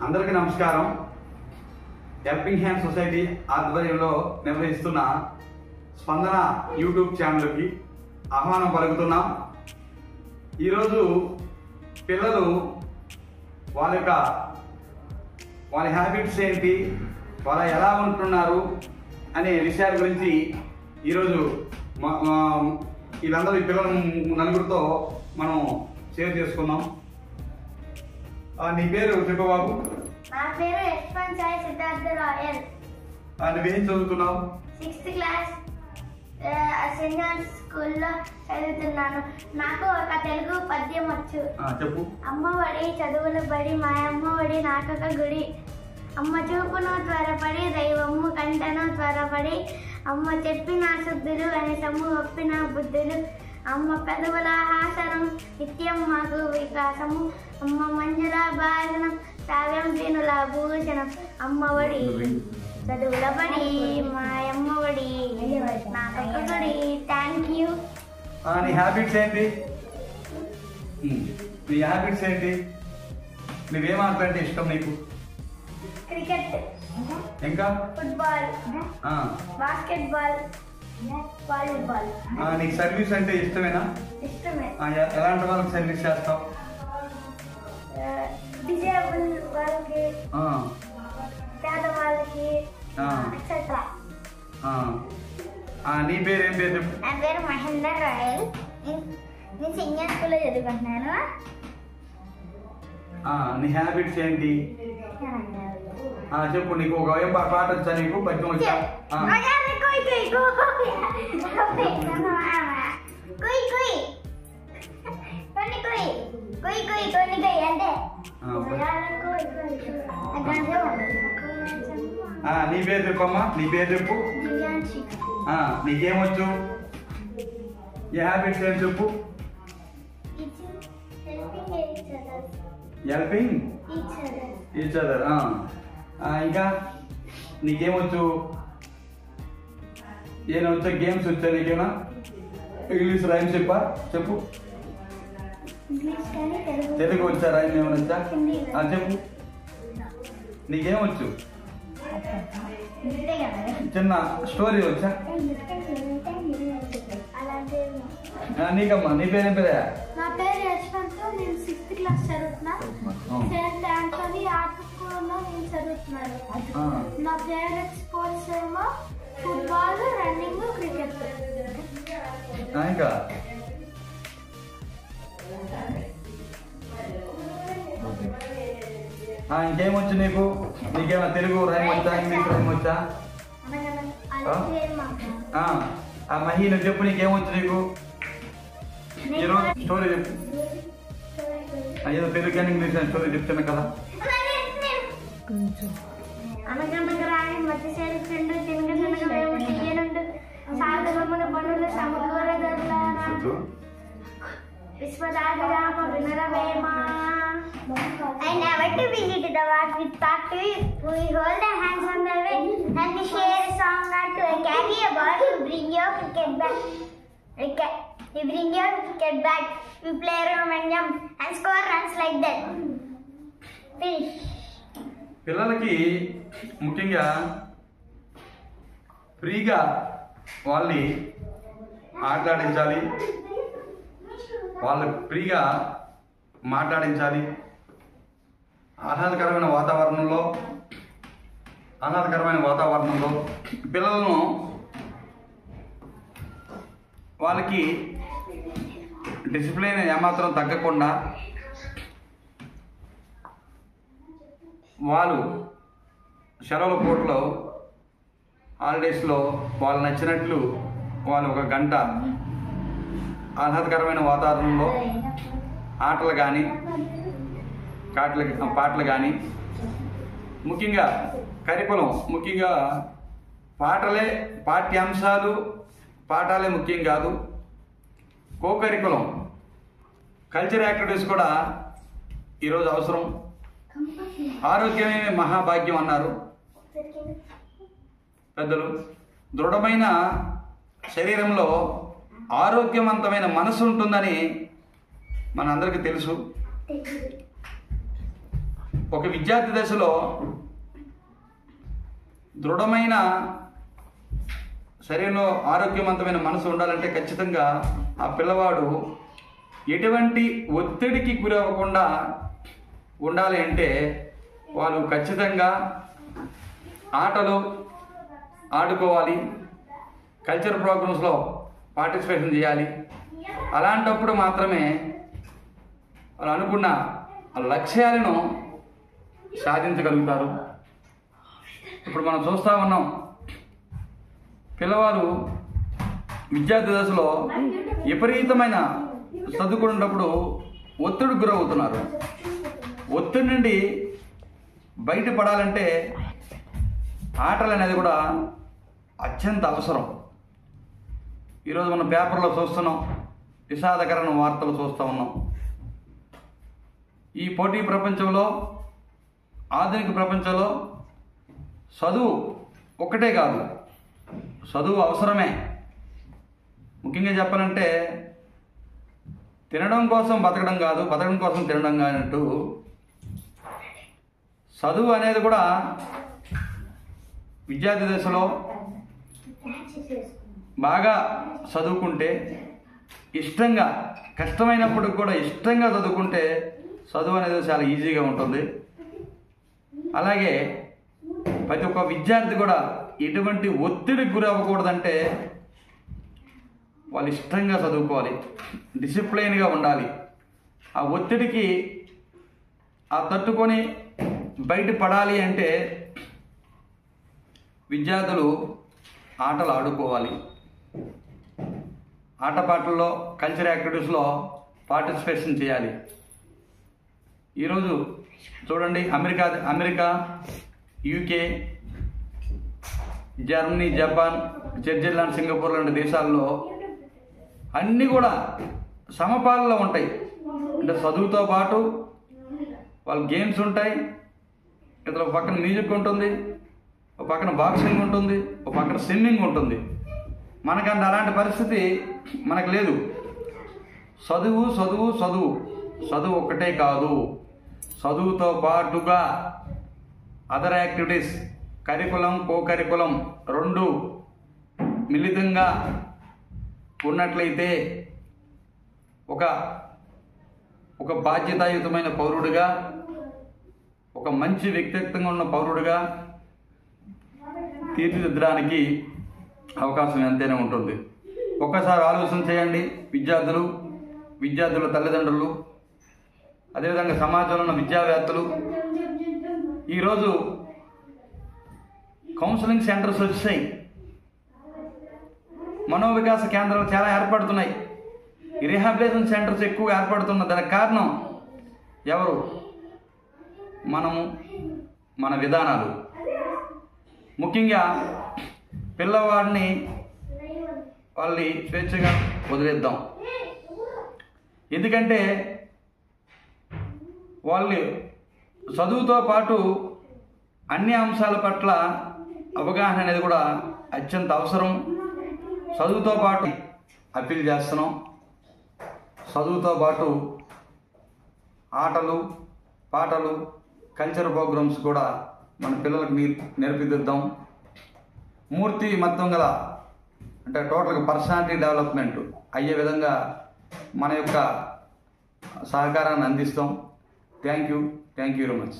అందరికీ నమస్కారం. Helping hand society ఆధ్వర్యంలో నిర్వహిస్తున్న స్పందన యూట్యూబ్ ఛానల్కి ఆహ్వానం పలుకుతున్నాం. ఈరోజు పిల్లలు వాళ్ళ హ్యాబిట్స్ ఏంటి, వాళ్ళ ఎలా ఉంటున్నారు అనే విషయాల గురించి ఈరోజు వీళ్ళందరూ ఈ పిల్లల నలుగురితో మనం షేర్ చేసుకున్నాం. నీ పేరు చెప్పు బాబు. నా పేరు యశ్వంత్ సాయి సిద్ధార్థ రాయల్. నువ్వేం చదువుతున్నావు? 6th క్లాస్ సెయింట్ జాన్స్ స్కూల్లో చదువుతున్నాను. నాకు ఒక తెలుగు పద్యం వచ్చు. చెప్పు. అమ్మఒడి చదువుల బడి మా అమ్మఒడి నాకొక గుడి, అమ్మ చూపును త్వరపడి దైవము కంటను త్వరపడి, అమ్మ చెప్పిన శుద్ధులు అని సమ్ము ఒప్పిన బుద్ధులు, అమ్మ పెదవుల హాసనం నిత్యం మాకు వికాసము, అమ్మ మంజుల భాషణం శ్రావ్యం దీనుల భూషణం, అమ్మఒడి చదువుల బడి మా అమ్మఒడి నాకొక గుడి. Thank you. నీ హ్యాబిట్స్ ఏంటి? నువ్వేం ఆటంటే ఇష్టం నీకు? క్రికెట్, ఇంకా ఫుట్బాల్, బాస్కెట్బాల్, వాలీబాల్. నీకు సర్వీస్ అంటే ఇష్టమేనా? ఇష్టమే. ఎలాంటి వాళ్ళకి సర్వీస్ చేస్తావు? డిజేబుల్ వాళ్ళకి, పేదవాళ్ళకి ఎక్సెట్రా. నీ పేరు ఏం పేరు చెప్పు. నా పేరు మహేందర్ రాయల్. నేను సీనియర్ స్కూల్లో చదువుకుంటున్నాను. నీ హ్యాబిట్స్ ఏంటి చెప్పు. నీకు ఒక ఏం పాట వచ్చా? నీకు పద్యం వచ్చా? నీ పేరు చెప్పమ్మా. నీ పేరు చెప్పు. నీకేమొచ్చు? ఈ హ్యాబిట్స్ ఏం చెప్పు. Helping each other. ఇంకా నీకేమొచ్చు? ఏమొచ్చా? గేమ్స్ వచ్చా నీకేనా? ఇంగ్లీష్ రైమ్స్ చెప్పు. తెలుగు వచ్చా? రైమ్ ఏమైనా వచ్చా? చెప్పు. నీకేమొచ్చు? చిన్న స్టోరీ వచ్చా? నీకమ్మా నీ పేరేం పేరే? నా పేరు యశ్వంత్. నేను 6th క్లాస్ చదువుతున్నా. సెయింట్ ఆంథోనీ ఆర్ట్ స్కూల్లో నేను చదువుతున్నాను. నా ఫేవరెట్ స్పోర్ట్స్ ఏమో ఫుట్బాల్, రన్నింగ్, క్రికెట్. ఇంకా ఇంకేమొచ్చు నీకు? నీకేమైనా తెలుగు రైమ్ వచ్చా? ఇంగ్లీష్ రైమ్ వచ్చా? మహి నువ్వు చెప్పు. నీకేమొచ్చు నీకు? ఈరోజు స్టోరీ చెప్పు. ఏదో తెలుగు కానీ ఇంగ్లీష్ అని స్టోరీ చెప్తున్నా కదా. అనగనగరాని మధ్యశైలి ఫ్రెండ్ తినగ తినగ వేవు తీయనుండు సాగరమున పనులు సమకూరదల్లారా విశ్వదాభిరామ వినరవేమా. I never to visit the world with part to you. We hold the hands on the way and we share a song or to carry a ball. You bring your cricket back. You bring your cricket back. We play Romanian and score runs like that. Finish. పిల్లలకి ముఖ్యంగా ఫ్రీగా వాళ్ళని ఆటలాడించాలి, వాళ్ళకి ఫ్రీగా మాట్లాడించాలి. ఆహ్లాదకరమైన వాతావరణంలో పిల్లలను వాళ్ళకి డిసిప్లిన్ ఏమాత్రం తగ్గకుండా వాళ్ళు సెలవుల పూటలో హాలిడేస్లో వాళ్ళు నచ్చినట్లు వాళ్ళు ఒక గంట ఆహ్లాదకరమైన వాతావరణంలో ఆటలు కానీ పాటలు కానీ, ముఖ్యంగా కరికులం, ముఖ్యంగా పాఠాలే ముఖ్యం కాదు. కరికులం కల్చర్ యాక్టివిటీస్ కూడా ఈరోజు అవసరం. ఆరోగ్యమే మహాభాగ్యం అన్నారు పెద్దలు. దృఢమైన శరీరంలో ఆరోగ్యవంతమైన మనసు ఉంటుందని మనందరికీ తెలుసు. ఒక విద్యార్థి దశలో దృఢమైన శరీరంలో ఆరోగ్యవంతమైన మనసు ఉండాలంటే ఖచ్చితంగా ఆ పిల్లవాడు ఎటువంటి ఒత్తిడికి గురవ్వకుండా ఉండాలి అంటే వాళ్ళు ఖచ్చితంగా ఆటలు ఆడుకోవాలి, కల్చర్ ప్రోగ్రామ్స్లో పార్టిసిపేషన్ చేయాలి. అలాంటప్పుడు మాత్రమే వాళ్ళు అనుకున్న లక్ష్యాలను సాధించగలుగుతారు. ఇప్పుడు మనం చూస్తూ ఉన్నాం, పిల్లవారు విద్యార్థి దశలో విపరీతమైన చదువుకునేటప్పుడు ఒత్తిడికి గురవుతున్నారు. ఒత్తిడి నుండి బయటపడాలంటే ఆటలు అనేది కూడా అత్యంత అవసరం. ఈరోజు మనం పేపర్లో చూస్తున్నాం, విషాదకరమైన వార్తలు చూస్తూ ఉన్నాం. ఈ పోటీ ప్రపంచంలో, ఆధునిక ప్రపంచంలో చదువు ఒక్కటే కాదు, చదువు అవసరమే. ముఖ్యంగా చెప్పాలంటే తినడం కోసం బతకడం కాదు, బతకడం కోసం తినడం కానట్టు చదువు అనేది కూడా విద్యార్థి దశలో బాగా చదువుకుంటే, ఇష్టంగా, కష్టమైనప్పటికి కూడా ఇష్టంగా చదువుకుంటే చదువు అనేది చాలా ఈజీగా ఉంటుంది. అలాగే ప్రతి ఒక్క విద్యార్థి కూడా ఎటువంటి ఒత్తిడికి గురి అవ్వకూడదంటే వాళ్ళు ఇష్టంగా చదువుకోవాలి, డిసిప్లైన్గా ఉండాలి. ఆ ఒత్తిడికి తట్టుకొని బయటపడాలి అంటే విద్యార్థులు ఆటలు ఆడుకోవాలి. ఆటపాటల్లో, కల్చరల్ యాక్టివిటీస్లో పార్టిసిపేషన్ చేయాలి. ఈరోజు చూడండి, America, UK, Germany, Japan, Switzerland, Singapore లాంటి దేశాల్లో అన్నీ కూడా సమపాలలో ఉంటాయి. అంటే చదువుతో పాటు వాళ్ళ గేమ్స్ ఉంటాయి. ఇతర ఒక పక్కన మ్యూజిక్ ఉంటుంది, ఒక పక్కన బాక్సింగ్ ఉంటుంది, ఒక పక్కన స్విమ్మింగ్ ఉంటుంది. మనకంటే అలాంటి పరిస్థితి మనకు లేదు. చదువు చదువు చదువు చదువు ఒక్కటే కాదు, చదువుతో పాటుగా అదర్ యాక్టివిటీస్, కరికులం, కో కరికులం రెండు మిళితంగా ఉన్నట్లయితే ఒక బాధ్యతాయుతమైన పౌరుడిగా, ఒక మంచి వ్యక్తిత్వంగా ఉన్న పౌరుడిగా తీర్చిదిద్దడానికి అవకాశం ఎంతైనా ఉంటుంది. ఒక్కసారి ఆలోచన చేయండి, విద్యార్థుల తల్లిదండ్రులు, అదేవిధంగా సమాజంలో ఉన్న విద్యావేత్తలు. ఈరోజు కౌన్సిలింగ్ సెంటర్స్ వచ్చాయి, మనోవికాస కేంద్రాలు చాలా ఏర్పడుతున్నాయి, రీహాబిలిటేషన్ సెంటర్స్ ఎక్కువ ఏర్పడుతున్న. దానికి కారణం ఎవరు? మనము, మన విధానాలు. ముఖ్యంగా పిల్లవాడిని వాళ్ళని స్వేచ్ఛగా వదిలేద్దాం. ఎందుకంటే వాళ్ళు చదువుతో పాటు అన్ని అంశాల పట్ల అవగాహన అనేది కూడా అత్యంత అవసరం. చదువుతో పాటు అప్పీల్ చేస్తున్నాం, చదువుతో పాటు ఆటలు, పాటలు, కల్చర్ ప్రోగ్రామ్స్ కూడా మన పిల్లలకు నేర్పిద్దాం. మూర్తిమత్వం గల, అంటే టోటల్గా పర్సనాలిటీ డెవలప్మెంట్ అయ్యే విధంగా మన యొక్క సహకారాన్ని అందిస్తాం. Thank you very much.